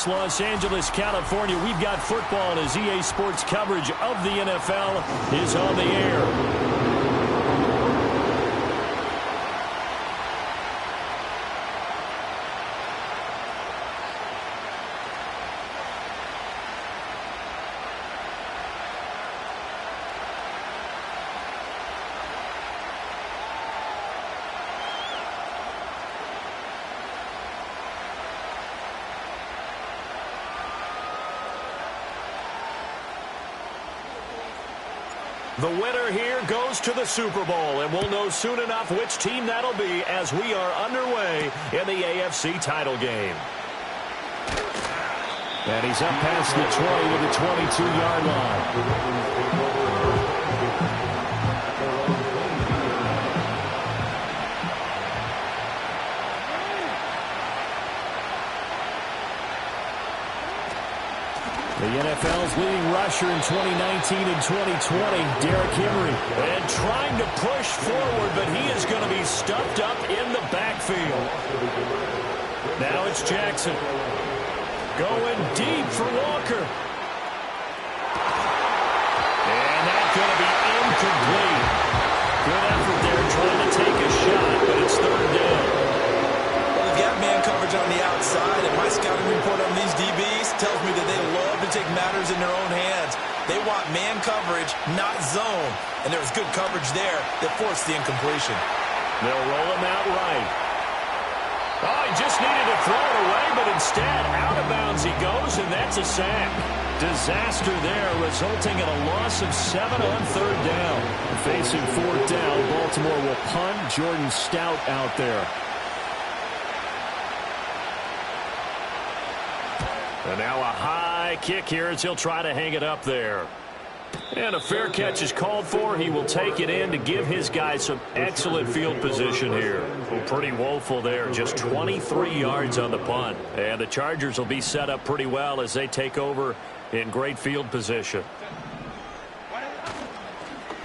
Los Angeles, California. We've got football as EA Sports coverage of the NFL is on the air. The winner here goes to the Super Bowl, and we'll know soon enough which team that'll be as we are underway in the AFC title game. And he's up past the 20 to the 22-yard line. The NFL's leading rusher in 2019 and 2020, Derrick Henry. And trying to push forward, but he is going to be stuffed up in the backfield. Now it's Jackson. Going deep for Walker. And that's going to be incomplete. Good effort there trying to take a shot, but it's third down. Well, they've got man coverage on the outside, and my scouting report on these DBs tells me that they love to take matters in their own hands. They want man coverage, not zone. And there was good coverage there that forced the incompletion. They'll roll him out right. Oh, he just needed to throw it away, but instead, out of bounds he goes, and that's a sack. Disaster there, resulting in a loss of 7 on third down. Facing fourth down, Baltimore will punt. Jordan Stout out there. And now a high kick here as he'll try to hang it up there. And a fair catch is called for. He will take it in to give his guys some excellent field position here. Well, pretty woeful there. Just 23 yards on the punt. And the Chargers will be set up pretty well as they take over in great field position.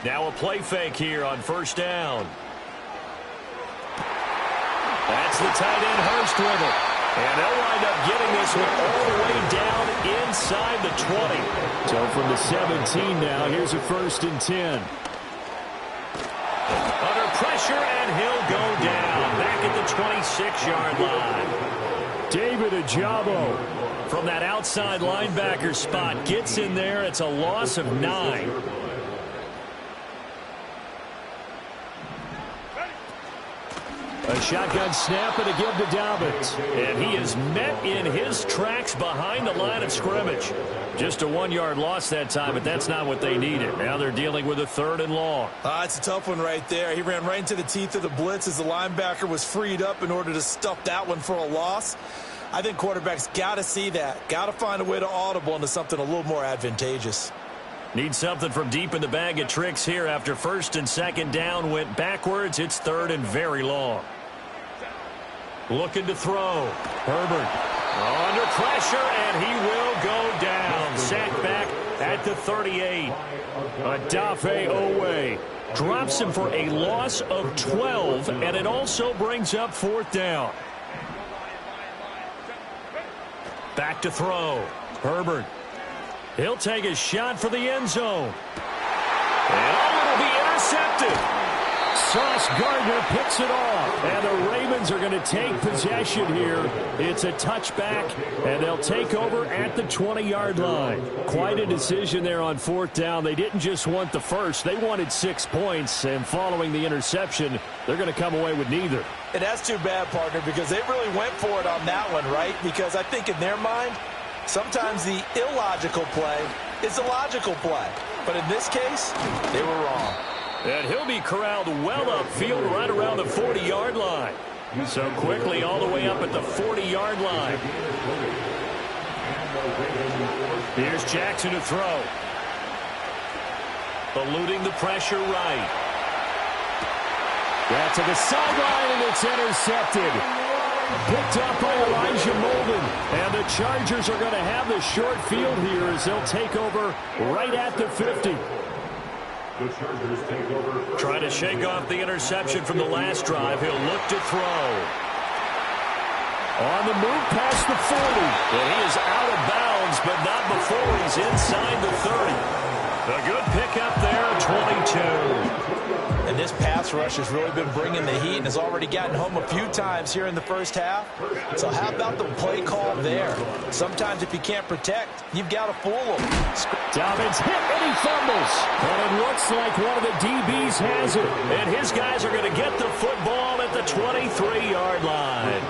Now a play fake here on first down. That's the tight end Hurst with it. And they'll wind up getting this one all the way down inside the 20. So from the 17 now, here's a 1st and 10. Under pressure, and he'll go down back at the 26-yard line. David Ojabo from that outside linebacker spot gets in there. It's a loss of 9. A shotgun snap and a give to Dobbins. And he is met in his tracks behind the line of scrimmage. Just a 1-yard loss that time, but that's not what they needed. Now they're dealing with a 3rd and long. It's a tough one right there. He ran right into the teeth of the blitz as the linebacker was freed up in order to stuff that one for a loss. I think quarterbacks got to see that. Got to find a way to audible into something a little more advantageous. Need something from deep in the bag of tricks here after 1st and 2nd down went backwards. It's 3rd and very long. Looking to throw. Herbert under pressure, and he will go down. Sacked back at the 38. Odafe Oweh drops him for a loss of 12, and it also brings up 4th down. Back to throw. Herbert. He'll take a shot for the end zone. And it'll be intercepted. Sauce Gardner picks it off, and the Ravens are going to take possession here. It's a touchback, and they'll take over at the 20-yard line. Quite a decision there on 4th down. They didn't just want the first. They wanted 6 points, and following the interception, they're going to come away with neither. And that's too bad, partner, because they really went for it on that one, right? Because I think in their mind, sometimes the illogical play is a logical play. But in this case, they were wrong. And he'll be corralled well upfield right around the 40-yard line. So quickly all the way up at the 40-yard line. Here's Jackson to throw. eluding the pressure right. That's to the sideline, and it's intercepted. Picked up by Elijah Molden. And the Chargers are going to have the short field here as they'll take over right at the 50. Trying to shake off the interception from the last drive. He'll look to throw. On the move past the 40. And he is out of bounds, but not before he's inside the 30. A good pickup there, 22. And this pass rush has really been bringing the heat and has already gotten home a few times here in the first half. So how about the play call there? Sometimes if you can't protect, you've got to fool them. Dobbins hit and he fumbles. And it looks like one of the DBs has it. And his guys are going to get the football at the 23-yard line.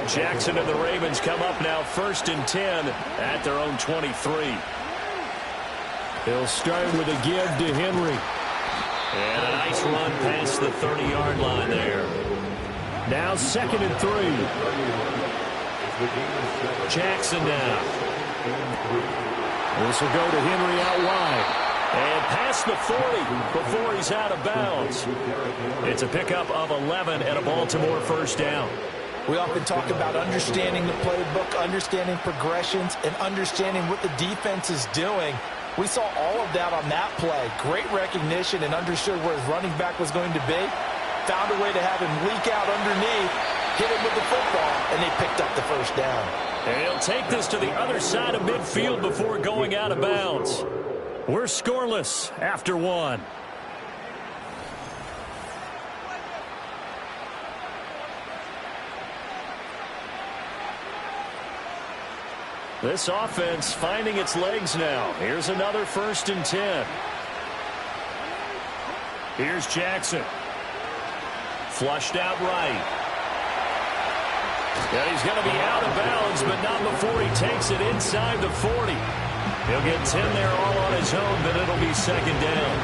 Jackson and the Ravens come up now 1st and 10 at their own 23. He'll start with a give to Henry. And a nice run past the 30-yard line there. Now 2nd and 3. Jackson now. This will go to Henry out wide. And past the 40 before he's out of bounds. It's a pickup of 11 and a Baltimore first down. We often talk about understanding the playbook, understanding progressions, and understanding what the defense is doing. We saw all of that on that play. Great recognition and understood where his running back was going to be. Found a way to have him leak out underneath, hit him with the football, and they picked up the first down. And he'll take this to the other side of midfield before going out of bounds. We're scoreless after 1. This offense finding its legs now. Here's another 1st and 10. Here's Jackson. Flushed out right. And he's going to be out of bounds, but not before he takes it inside the 40. He'll get 10 there all on his own, but it'll be 2nd down.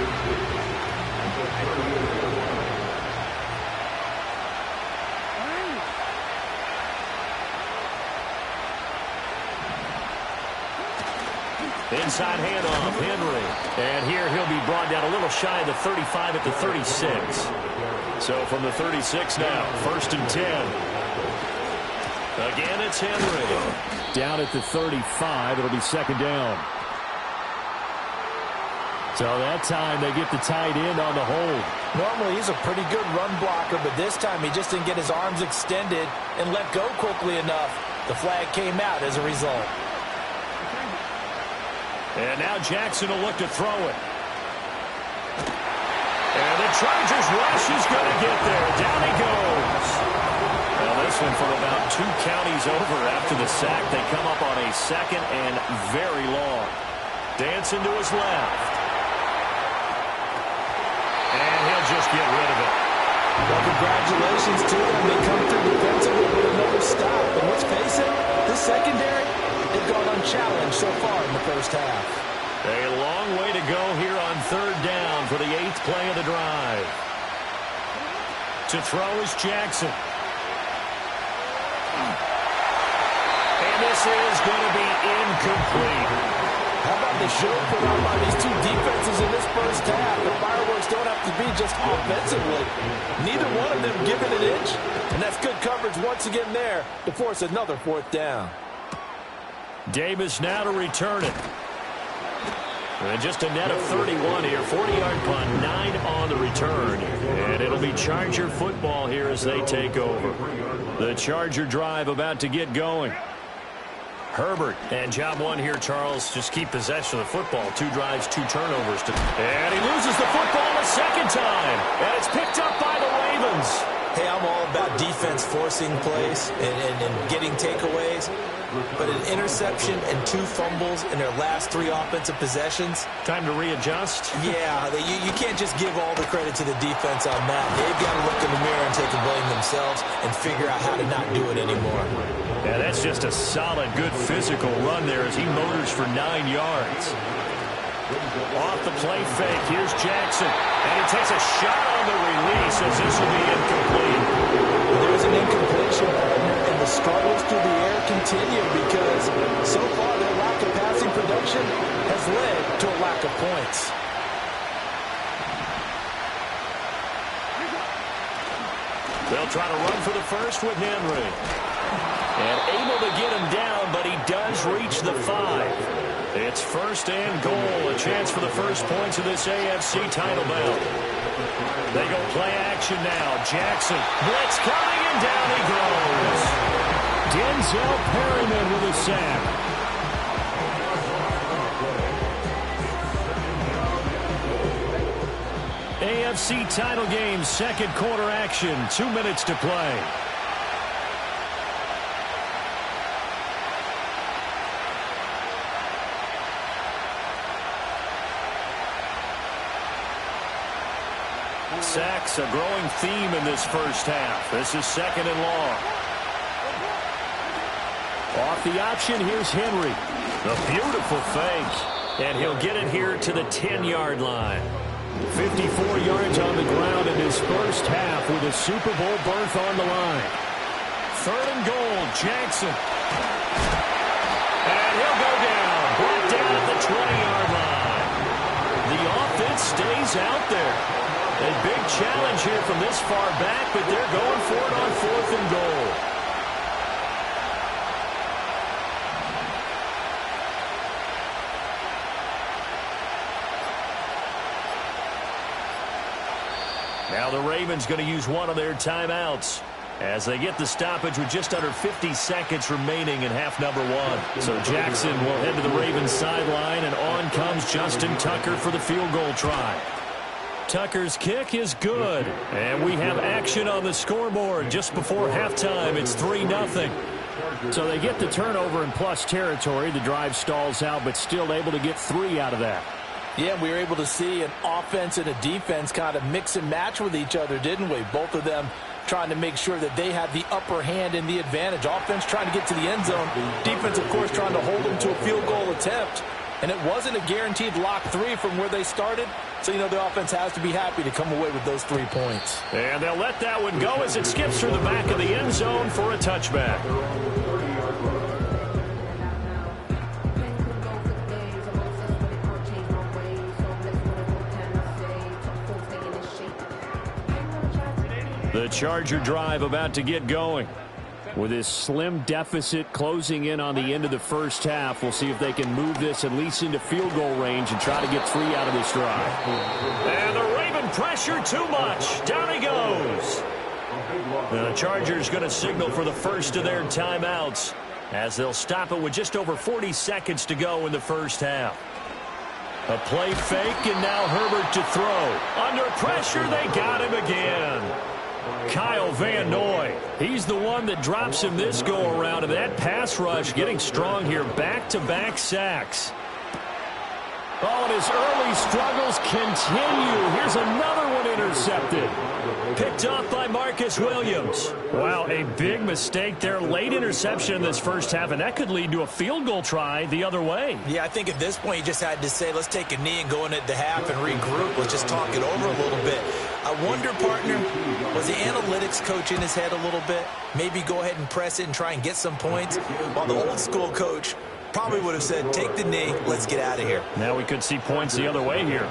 Inside handoff, Henry. And here he'll be brought down a little shy of the 35 at the 36. So from the 36 now, 1st and 10. Again, it's Henry. Down at the 35, it'll be 2nd down. So that time they get the tight end on the hold. Normally he's a pretty good run blocker, but this time he just didn't get his arms extended and let go quickly enough. The flag came out as a result. And now Jackson will look to throw it. And the Chargers rush is going to get there. Down he goes. Well, this one from about 2 counties over after the sack. They come up on a 2nd and very long. Dancing to his left. And he'll just get rid of it. Well, congratulations to them. They come through defensively with another stop. And let's face it, this secondary, they've gone unchallenged so far in the first half. A long way to go here on 3rd down for the 8th play of the drive. To throw is Jackson. And this is going to be incomplete. How about the show put on by these two defenses in this first half? The fireworks don't have to be just offensively. Neither one of them giving an inch. And that's good coverage once again there to force another 4th down. Davis now to return it. And just a net of 31 here. 40-yard punt, 9 on the return. And it'll be Charger football here as they take over. The Charger drive about to get going. Herbert. And job 1 here, Charles, just keep possession of the football. 2 drives, 2 turnovers. And he loses the football a 2nd time. And it's picked up by the Ravens. Hey, I'm all about defense forcing plays and getting takeaways. But an interception and 2 fumbles in their last 3 offensive possessions. Time to readjust? Yeah, you can't just give all the credit to the defense on that. They've got to look in the mirror and take the blame themselves and figure out how to not do it anymore. Yeah, that's just a solid, good physical run there as he motors for 9 yards. Off the play fake, here's Jackson. And he takes a shot on the release as this will be incomplete. There's an incompletion, and the struggles through the air continue because so far their lack of passing production has led to a lack of points. They'll try to run for the first with Henry. And able to get him down, but he does reach the 5. It's first and goal. A chance for the first points of this AFC title bout. They go play action now. Jackson. Blitz coming, and down he goes. Denzel Perryman with a sack. AFC title game, second quarter action. 2 minutes to play. Sacks, a growing theme in this first half. This is second and long. Off the option, here's Henry. A beautiful fake. And he'll get it here to the 10-yard line. 54 yards on the ground in his first half with a Super Bowl berth on the line. Third and goal, Jackson. And he'll go down. Brought down at the 20-yard line. The offense stays out there. A big challenge here from this far back, but they're going for it on fourth and goal. Now the Ravens going to use one of their timeouts as they get the stoppage with just under 50 seconds remaining in half number 1. So Jackson will head to the Ravens sideline, and on comes Justin Tucker for the field goal try. Tucker's kick is good, and we have action on the scoreboard just before halftime. It's 3-0. So they get the turnover in plus territory. The drive stalls out, but still able to get 3 out of that. Yeah, we were able to see an offense and a defense kind of mix and match with each other, didn't we? Both of them trying to make sure that they have the upper hand and the advantage. Offense trying to get to the end zone. Defense, of course, trying to hold them to a field goal attempt. And it wasn't a guaranteed lock 3 from where they started. So, you know, the offense has to be happy to come away with those 3 points. And they'll let that one go as it skips through the back of the end zone for a touchback. The Charger drive about to get going. With this slim deficit closing in on the end of the first half, we'll see if they can move this at least into field goal range and try to get 3 out of this drive. And the Raven pressure too much. Down he goes. The Chargers going to signal for the first of their timeouts as they'll stop it with just over 40 seconds to go in the first half. A play fake, and now Herbert to throw. Under pressure, they got him again. Kyle Van Noy, he's the one that drops him this go-around, and that pass rush getting strong here. Back-to-back sacks. Oh, and his early struggles continue. Here's another one intercepted. Picked off by Marcus Williams. Wow, a big mistake there. Late interception in this first half, and that could lead to a field goal try the other way. Yeah, I think at this point you just had to say, let's take a knee and go into the half and regroup. Let's just talk it over a little bit. I wonder, partner, was the analytics coach in his head a little bit? Maybe go ahead and press it and try and get some points? While the old school coach probably would have said, take the knee, let's get out of here. Now we could see points the other way here.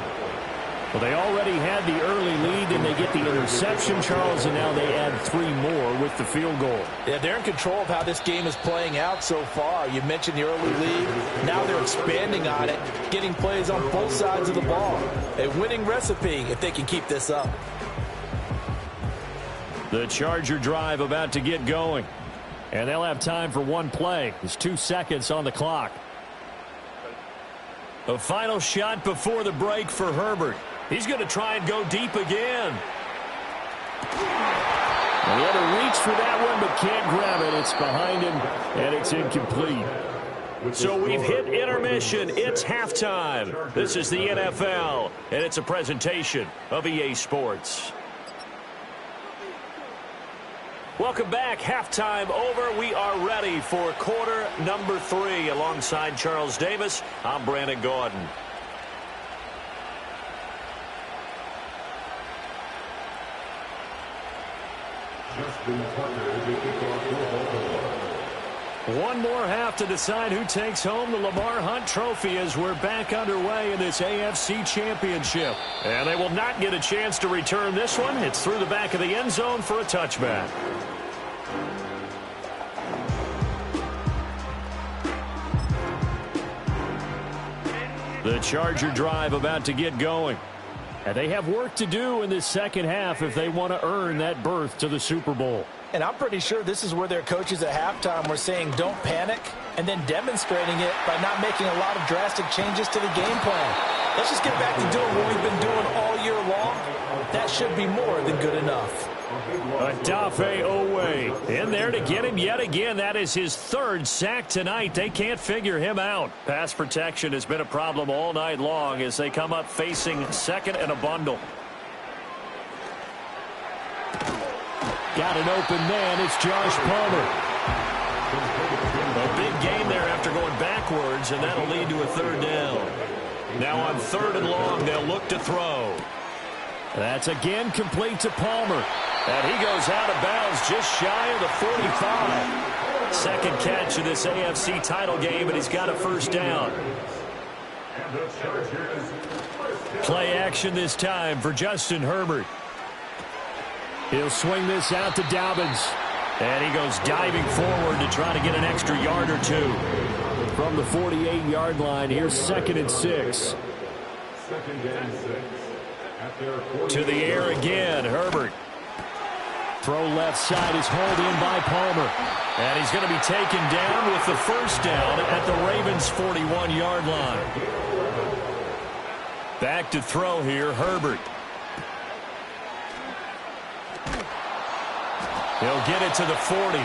Well, they already had the early lead, and they get the interception, Charles, and now they add 3 more with the field goal. Yeah, they're in control of how this game is playing out so far. You mentioned the early lead. Now they're expanding on it, getting plays on both sides of the ball. A winning recipe if they can keep this up. The Charger drive about to get going. And they'll have time for one play. There's 2 seconds on the clock. A final shot before the break for Herbert. He's going to try and go deep again. And he had to reach for that one, but can't grab it. It's behind him, and it's incomplete. So we've hit intermission. It's halftime. This is the NFL, and it's a presentation of EA Sports. Welcome back. Halftime over. We are ready for quarter number 3. Alongside Charles Davis, I'm Brandon Gaudin. One more half to decide who takes home the Lamar Hunt Trophy as we're back underway in this AFC Championship. And they will not get a chance to return this one. It's through the back of the end zone for a touchback. The Charger drive about to get going. And they have work to do in this second half if they want to earn that berth to the Super Bowl. And I'm pretty sure this is where their coaches at halftime were saying don't panic and then demonstrating it by not making a lot of drastic changes to the game plan. Let's just get back to doing what we've been doing all year long. That should be more than good enough. Odafe Oweh in there to get him yet again. That is his third sack tonight. They can't figure him out. Pass protection has been a problem all night long as they come up facing second and a bundle. Got an open man. It's Josh Palmer. A big gain there after going backwards, and that'll lead to a third down. Now on third and long, they'll look to throw. That's again complete to Palmer. And he goes out of bounds just shy of the 45. Second catch of this AFC title game, and he's got a first down. Play action this time for Justin Herbert. He'll swing this out to Dobbins. And he goes diving forward to try to get an extra yard or two. From the 48-yard line, here's 2nd and 6. To the air again, Herbert. Throw left side is hauled in by Palmer. And he's going to be taken down with the first down at the Ravens' 41-yard line. Back to throw here, Herbert. He'll get it to the 40.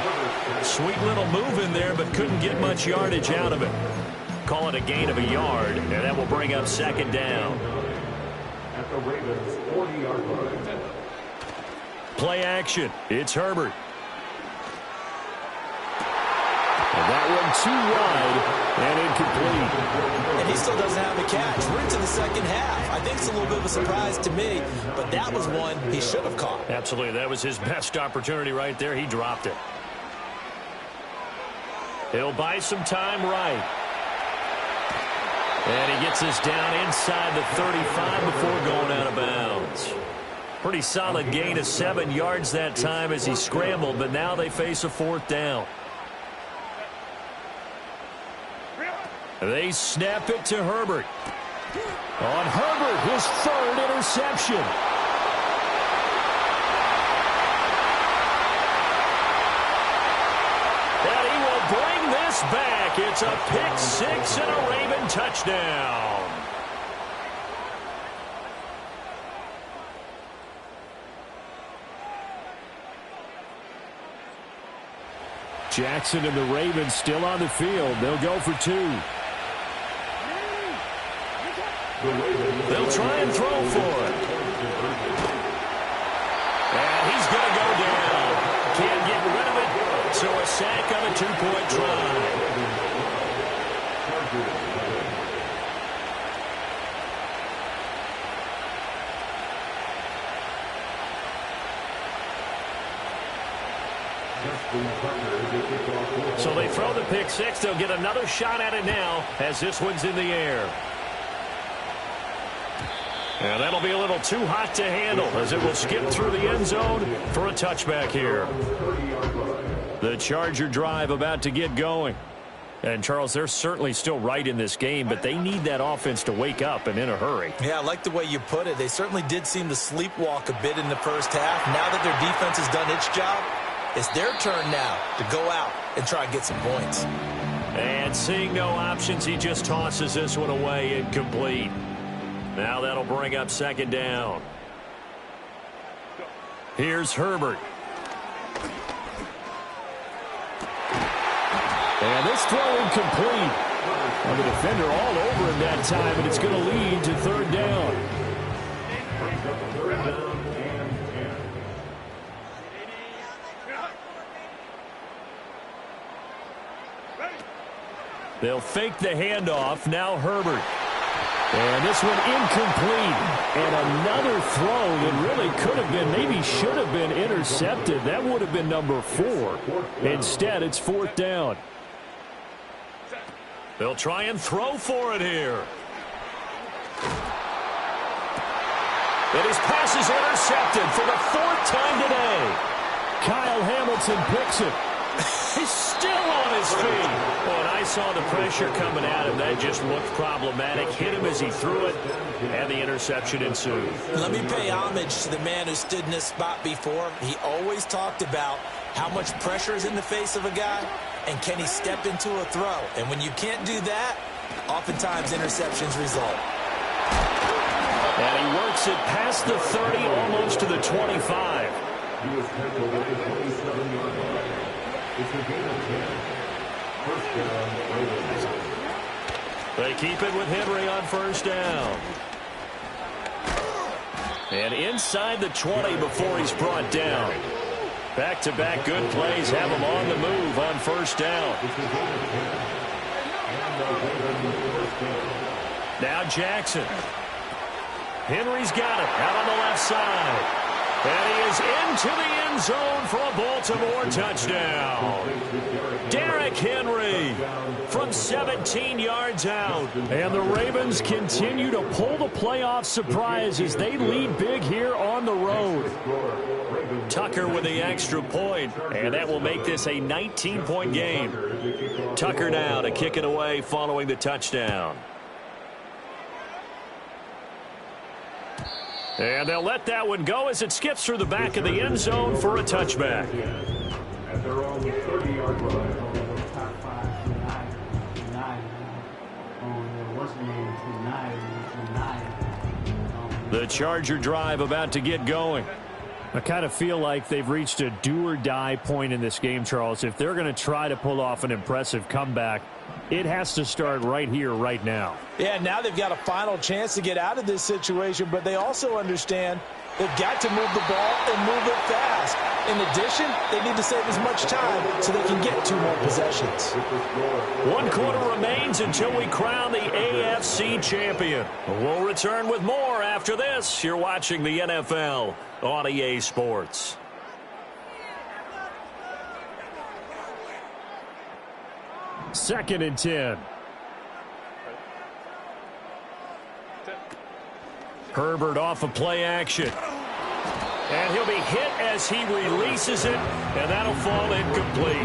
Sweet little move in there, but couldn't get much yardage out of it. Call it a gain of a yard, and that will bring up second down. At the Ravens' 40-yard line. Play action. It's Herbert. And that one too wide and incomplete. And he still doesn't have the catch. We're into the second half. I think it's a little bit of a surprise to me, but that was one he should have caught. Absolutely. That was his best opportunity right there. He dropped it. He'll buy some time right. And he gets this down inside the 35 before going out of bounds. Pretty solid gain of 7 yards that time as he scrambled, but now they face a fourth down. They snap it to Herbert. On Herbert, his third interception. And he will bring this back. It's a pick six and a Raven touchdown. Jackson and the Ravens still on the field. They'll go for 2. They'll try and throw for it. And he's going to go down. Can't get rid of it. So a sack on a 2-point try. So they throw the pick six. They'll get another shot at it now as this one's in the air. And that'll be a little too hot to handle as it will skip through the end zone for a touchback here. The Charger drive about to get going. And, Charles, they're certainly still right in this game, but they need that offense to wake up and in a hurry. Yeah, I like the way you put it. They certainly did seem to sleepwalk a bit in the first half. Now that their defense has done its job, it's their turn now to go out and try and get some points. And seeing no options, he just tosses this one away, incomplete. Now that'll bring up second down. Here's Herbert. And this throw incomplete. And the defender all over him that time, and it's going to lead to third down. They'll fake the handoff. Now Herbert. And this one incomplete. And another throw that really could have been, maybe should have been intercepted. That would have been number 4. Instead, it's fourth down. They'll try and throw for it here. And his pass is intercepted for the 4th time today. Kyle Hamilton picks it. He's still on his feet. When I saw the pressure coming at him, that just looked problematic. Hit him as he threw it, and the interception ensued. Let me pay homage to the man who stood in this spot before. He always talked about how much pressure is in the face of a guy, and can he step into a throw. And when you can't do that, oftentimes interceptions result. And he works it past the 30, almost to the 25. He was tackled at the 27-yard line. It's a gain of 10. First down, Ravens. They keep it with Henry on first down. And inside the 20 before he's brought down. Back-to-back good plays have him on the move on first down. Now Jackson. Henry's got it out on the left side. And he is into the end zone for a Baltimore touchdown. Derrick Henry from 17 yards out. And the Ravens continue to pull the playoff surprise as they lead big here on the road. Tucker with the extra point, and that will make this a 19-point game. Tucker now to kick it away following the touchdown. And they'll let that one go as it skips through the back of the end zone for a touchback. At their own 30-yard line. The Charger drive about to get going. I kind of feel like they've reached a do-or-die point in this game, Charles. If they're going to try to pull off an impressive comeback, it has to start right here, right now. Yeah, now they've got a final chance to get out of this situation, but they also understand they've got to move the ball and move it fast. In addition, they need to save as much time so they can get 2 more possessions. 1 quarter remains until we crown the AFC champion. We'll return with more after this. You're watching the NFL on EA Sports. Second and 10. Herbert off of play action. And he'll be hit as he releases it, and that'll fall incomplete.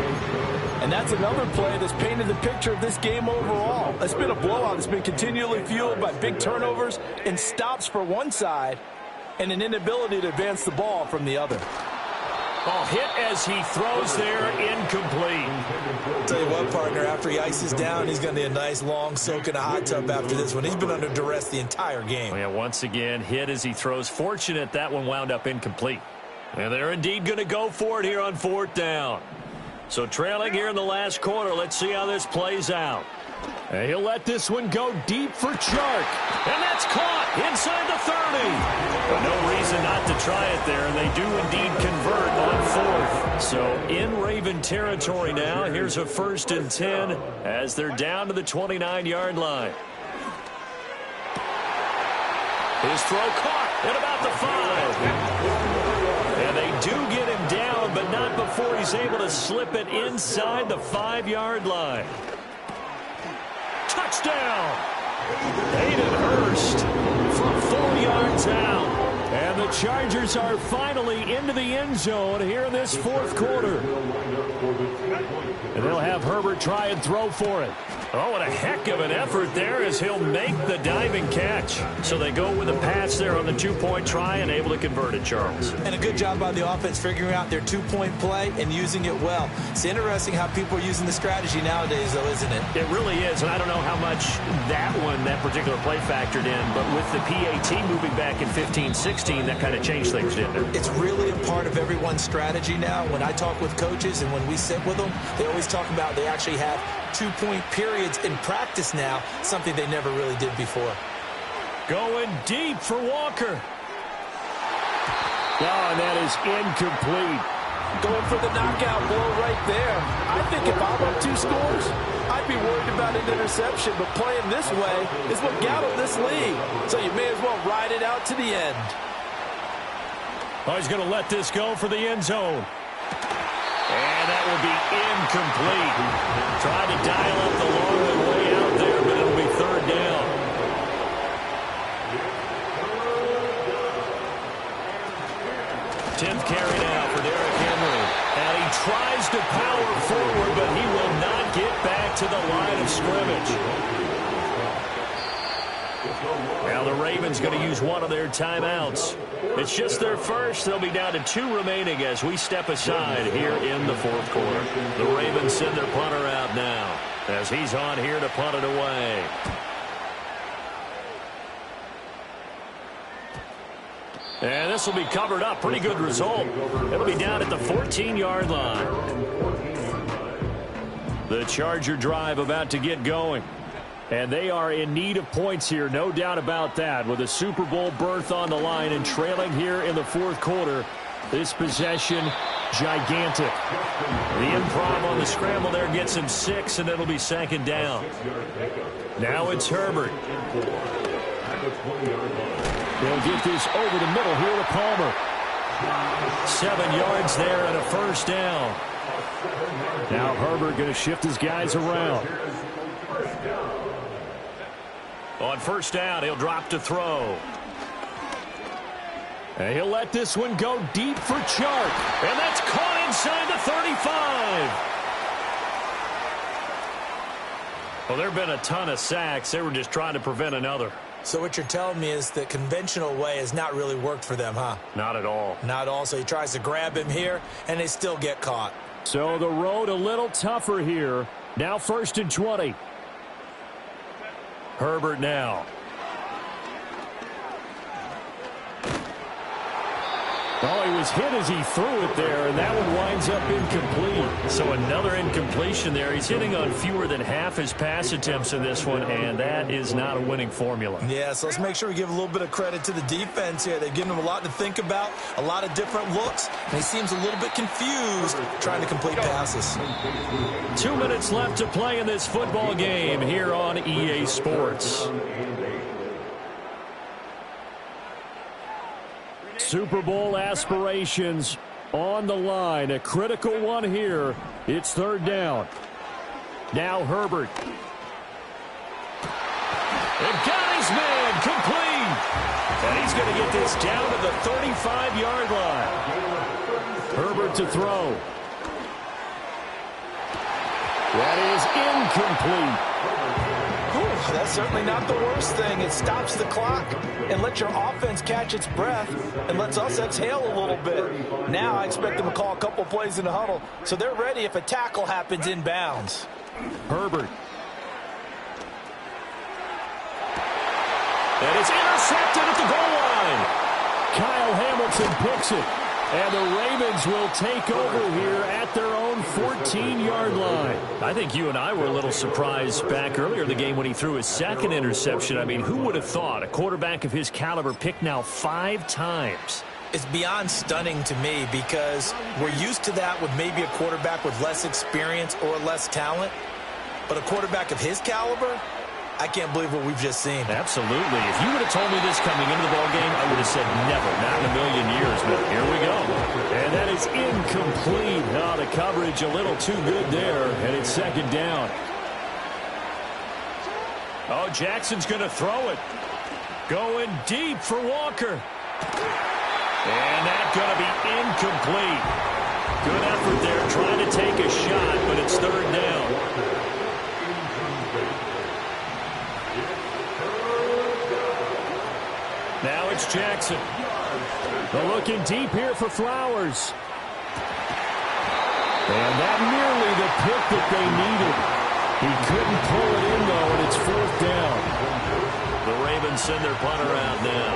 And that's another play that's painted the picture of this game overall. It's been a blowout. It's been continually fueled by big turnovers and stops for one side and an inability to advance the ball from the other. Oh, hit as he throws there, incomplete. Tell you what, partner, after he ices down, he's going to need a nice long soak in a hot tub after this one. He's been under duress the entire game. Oh, yeah, once again, hit as he throws. Fortunate that one wound up incomplete. And they're indeed going to go for it here on 4th down. So trailing here in the last quarter, let's see how this plays out. And he'll let this one go deep for Chark. And that's caught inside the 30. But no reason not to try it there, and they do indeed convert on 4th. So in Raven territory now, here's a 1st and 10 as they're down to the 29-yard line. His throw caught at about the 5. And they do get him down, but not before he's able to slip it inside the 5-yard line. Touchdown! Hayden Hurst from 4 yards out. And the Chargers are finally into the end zone here in this 4th quarter. And they'll have Herbert try and throw for it. Oh, what a heck of an effort there as he'll make the diving catch. So they go with a pass there on the 2-point try and able to convert it, Charles. And a good job by the offense figuring out their 2-point play and using it well. It's interesting how people are using the strategy nowadays, though, isn't it? It really is, and I don't know how much that particular play factored in, but with the PAT moving back in 15-16, that kind of changed things, didn't it? It's really a part of everyone's strategy now. When I talk with coaches and when we sit with them, they always talk about they actually have 2-point periods in practice now, something they never really did before. Going deep for Walker. Oh, and that is incomplete. Going for the knockout blow right there. I think if I'm up 2 scores, I'd be worried about an interception, but playing this way is what got him this lead. So you may as well ride it out to the end. Oh, he's going to let this go for the end zone. And that will be incomplete. Trying to dial up the long way out 10th carry now for Derrick Henry. And he tries to power forward, but he will not get back to the line of scrimmage. Now the Ravens going to use one of their timeouts. It's just their first. They'll be down to 2 remaining as we step aside here in the fourth quarter. The Ravens send their punter out now as he's on here to punt it away. And this will be covered up. Pretty good result. It'll be down at the 14-yard line. The Charger drive about to get going. And they are in need of points here, no doubt about that. With a Super Bowl berth on the line and trailing here in the fourth quarter, this possession, gigantic. The improv on the scramble there gets him 6, and it'll be 2nd down. Now it's Herbert. They'll get this over the middle here to Palmer. 7 yards there and a 1st down. Now Herbert going to shift his guys around. On 1st down, he'll drop to throw. And he'll let this one go deep for Chark. And that's caught inside the 35. Well, there have been a ton of sacks. They were just trying to prevent another. So what you're telling me is the conventional way has not really worked for them, huh? Not at all. Not at all. So he tries to grab him here, and they still get caught. So the road a little tougher here. Now 1st and 20. Herbert now. Oh, he was hit as he threw it there, and that one winds up incomplete. So another incompletion there. He's hitting on fewer than half his pass attempts in this one, and that is not a winning formula. Yeah, so let's make sure we give a little bit of credit to the defense here. They've given him a lot to think about, a lot of different looks, and he seems a little bit confused trying to complete passes. 2 minutes left to play in this football game here on EA Sports. Super Bowl aspirations on the line. A critical one here. It's 3rd down. Now Herbert. And got his man complete. And he's going to get this down to the 35-yard line. Herbert to throw. That is incomplete. That's certainly not the worst thing. It stops the clock and lets your offense catch its breath and lets us exhale a little bit. Now I expect them to call a couple plays in the huddle, so they're ready if a tackle happens inbounds. Herbert. And it's intercepted at the goal line. Kyle Hamilton picks it. And the Ravens will take over here at their own 14-yard line. I think you and I were a little surprised back earlier in the game when he threw his 2nd interception. I mean, who would have thought a quarterback of his caliber picked now 5 times? It's beyond stunning to me because we're used to that with maybe a quarterback with less experience or less talent. But a quarterback of his caliber, I can't believe what we've just seen. Absolutely. If you would have told me this coming into the ballgame, I would have said never, not in a million years. But here we go. And that is incomplete. Oh, the coverage a little too good there, and it's 2nd down. Oh, Jackson's going to throw it. Going deep for Walker. And that's going to be incomplete. Good effort there trying to take a shot, but it's 3rd down. Now it's Jackson. They're looking deep here for Flowers. And that nearly the pick that they needed. He couldn't pull it in, though, and it's 4th down. The Ravens send their punter out now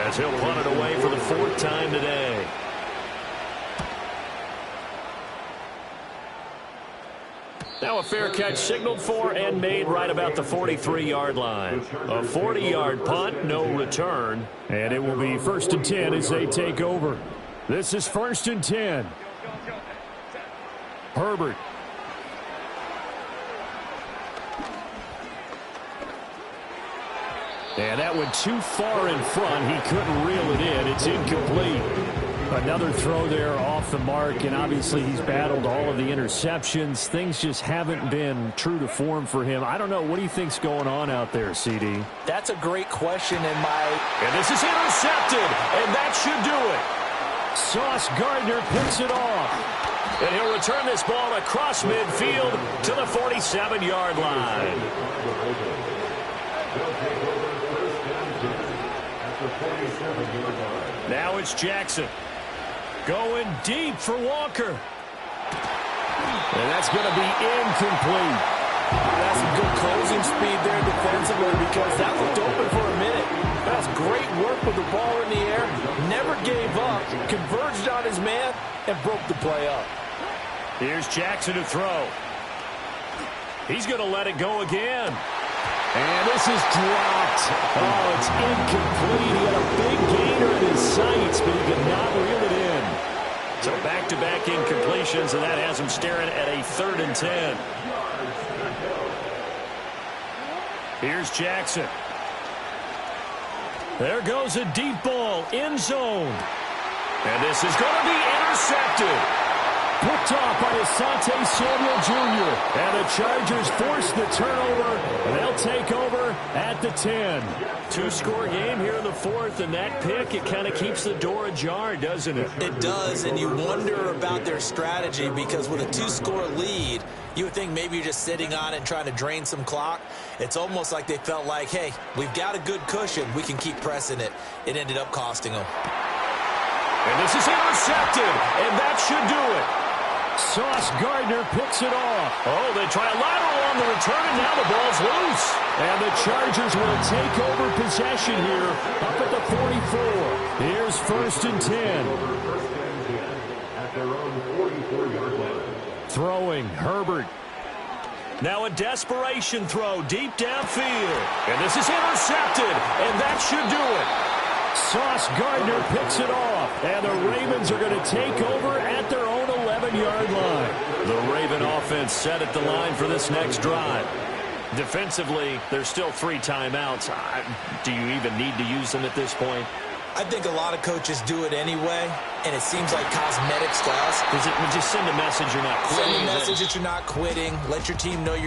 as he'll punt it away for the 4th time today. Now a fair catch signaled for and made right about the 43-yard line. A 40-yard punt, no return. And it will be 1st and 10 as they take over. This is 1st and 10. Herbert. And that went too far in front. He couldn't reel it in. It's incomplete. Another throw there off the mark, and obviously he's battled all of the interceptions. Things just haven't been true to form for him. I don't know. What do you think's going on out there, CD? That's a great question. And this is intercepted, and that should do it. Sauce Gardner picks it off. And he'll return this ball across midfield to the 47-yard line. Now it's Jackson. Going deep for Walker. And that's going to be incomplete. That's some good closing speed there defensively because that looked open for a minute. That's great work with the ball in the air. Never gave up. Converged on his man and broke the play up. Here's Jackson to throw. He's going to let it go again. And this is dropped. Oh, it's incomplete. He had a big gainer in his sights, but he could not reel it in. So back-to-back incompletions, and that has him staring at a 3rd and 10. Here's Jackson. There goes a deep ball, end zone. And this is going to be intercepted. Picked off by Asante Samuel Jr. And the Chargers force the turnover, and they'll take over at the 10. 2-score game here in the 4th, and that pick, it kind of keeps the door ajar, doesn't it? It does, and you wonder about their strategy because with a 2-score lead, you would think maybe you're just sitting on it and trying to drain some clock. It's almost like they felt like, hey, we've got a good cushion. We can keep pressing it. It ended up costing them. And this is intercepted, and that should do it. Sauce Gardner picks it off. Oh, they try a lateral on the return, and now the ball's loose. And the Chargers will take over possession here up at the 44. Here's 1st and 10. At their own 44-yard line. Throwing, Herbert. Now a desperation throw deep downfield. And this is intercepted, and that should do it. Sauce Gardner picks it off, and the Ravens are going to take over at their own 11-yard line. The Raven offense set at the line for this next drive. Defensively, there's still 3 timeouts. Do you even need to use them at this point? I think a lot of coaches do it anyway, and it seems like cosmetics to us. Does it just send a message you're not quitting? Send a message that you're not quitting. Let your team know you're